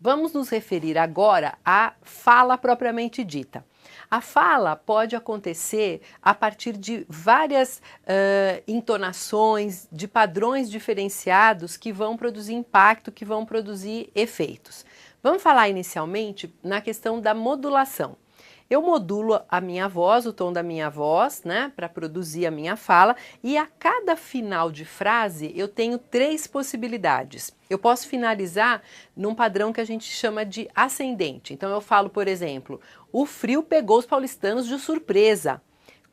Vamos nos referir agora à fala propriamente dita. A fala pode acontecer a partir de várias entonações, de padrões diferenciados que vão produzir impacto, que vão produzir efeitos. Vamos falar inicialmente na questão da modulação. Eu modulo a minha voz, o tom da minha voz, né, para produzir a minha fala, e a cada final de frase eu tenho 3 possibilidades. Eu posso finalizar num padrão que a gente chama de ascendente. Então eu falo, por exemplo, o frio pegou os paulistanos de surpresa.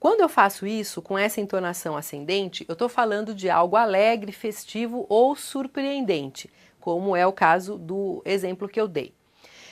Quando eu faço isso com essa entonação ascendente, eu estou falando de algo alegre, festivo ou surpreendente, como é o caso do exemplo que eu dei.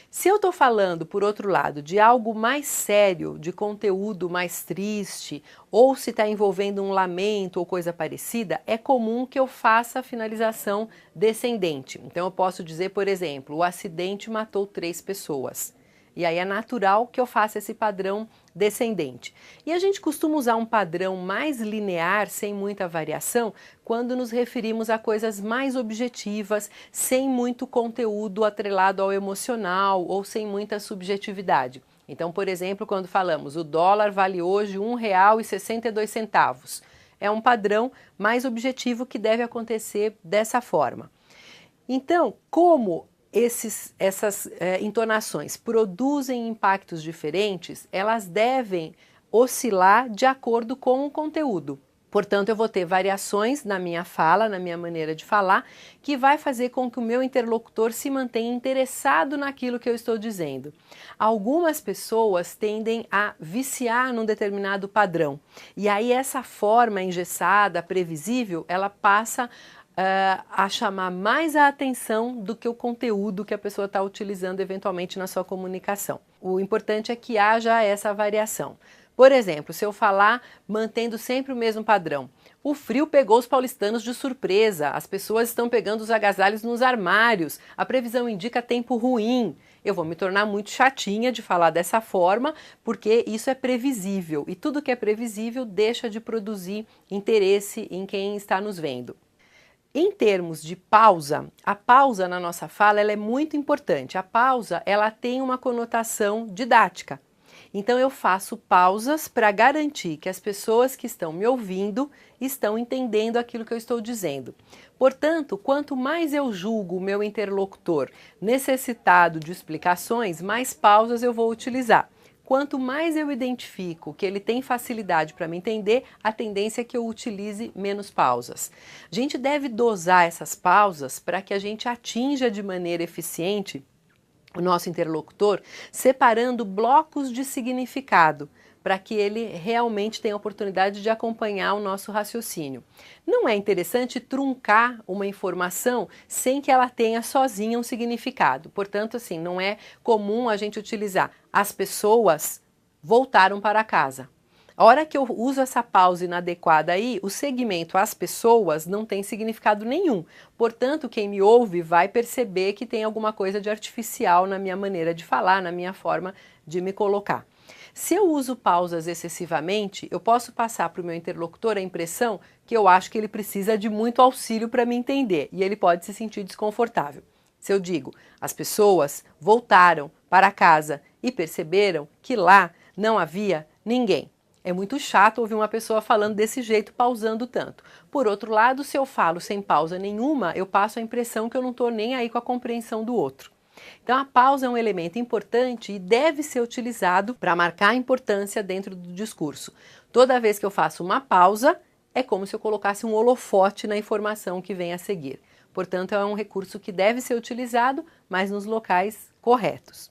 Se eu estou falando, por outro lado, de algo mais sério, de conteúdo mais triste, ou se está envolvendo um lamento ou coisa parecida, é comum que eu faça a finalização descendente. Então eu posso dizer, por exemplo, o acidente matou 3 pessoas. E aí é natural que eu faça esse padrão descendente. E a gente costuma usar um padrão mais linear, sem muita variação, quando nos referimos a coisas mais objetivas, sem muito conteúdo atrelado ao emocional ou sem muita subjetividade. Então, por exemplo, quando falamos o dólar vale hoje R$ 1,62. É um padrão mais objetivo que deve acontecer dessa forma. Então, como essas entonações produzem impactos diferentes, elas devem oscilar de acordo com o conteúdo. Portanto, eu vou ter variações na minha fala, na minha maneira de falar, que vai fazer com que o meu interlocutor se mantenha interessado naquilo que eu estou dizendo. Algumas pessoas tendem a viciar num determinado padrão, e aí essa forma engessada, previsível, ela passa a chamar mais a atenção do que o conteúdo que a pessoa está utilizando eventualmente na sua comunicação. O importante é que haja essa variação. Por exemplo, se eu falar mantendo sempre o mesmo padrão, o frio pegou os paulistanos de surpresa, as pessoas estão pegando os agasalhos nos armários, a previsão indica tempo ruim. Eu vou me tornar muito chatinha de falar dessa forma, porque isso é previsível e tudo que é previsível deixa de produzir interesse em quem está nos vendo. Em termos de pausa, a pausa na nossa fala ela é muito importante. A pausa ela tem uma conotação didática. Então eu faço pausas para garantir que as pessoas que estão me ouvindo estão entendendo aquilo que eu estou dizendo. Portanto, quanto mais eu julgo o meu interlocutor necessitado de explicações, mais pausas eu vou utilizar. Quanto mais eu identifico que ele tem facilidade para me entender, a tendência é que eu utilize menos pausas. A gente deve dosar essas pausas para que a gente atinja de maneira eficiente o nosso interlocutor, separando blocos de significado, para que ele realmente tenha a oportunidade de acompanhar o nosso raciocínio. Não é interessante truncar uma informação sem que ela tenha sozinha um significado. Portanto, assim, não é comum a gente utilizar as pessoas voltaram para casa. A hora que eu uso essa pausa inadequada aí, o segmento as pessoas não tem significado nenhum. Portanto, quem me ouve vai perceber que tem alguma coisa de artificial na minha maneira de falar, na minha forma de me colocar. Se eu uso pausas excessivamente, eu posso passar para o meu interlocutor a impressão que eu acho que ele precisa de muito auxílio para me entender e ele pode se sentir desconfortável. Se eu digo, as pessoas voltaram para casa e perceberam que lá não havia ninguém. É muito chato ouvir uma pessoa falando desse jeito, pausando tanto. Por outro lado, se eu falo sem pausa nenhuma, eu passo a impressão que eu não estou nem aí com a compreensão do outro. Então a pausa é um elemento importante e deve ser utilizado para marcar a importância dentro do discurso. Toda vez que eu faço uma pausa, é como se eu colocasse um holofote na informação que vem a seguir. Portanto, é um recurso que deve ser utilizado, mas nos locais corretos.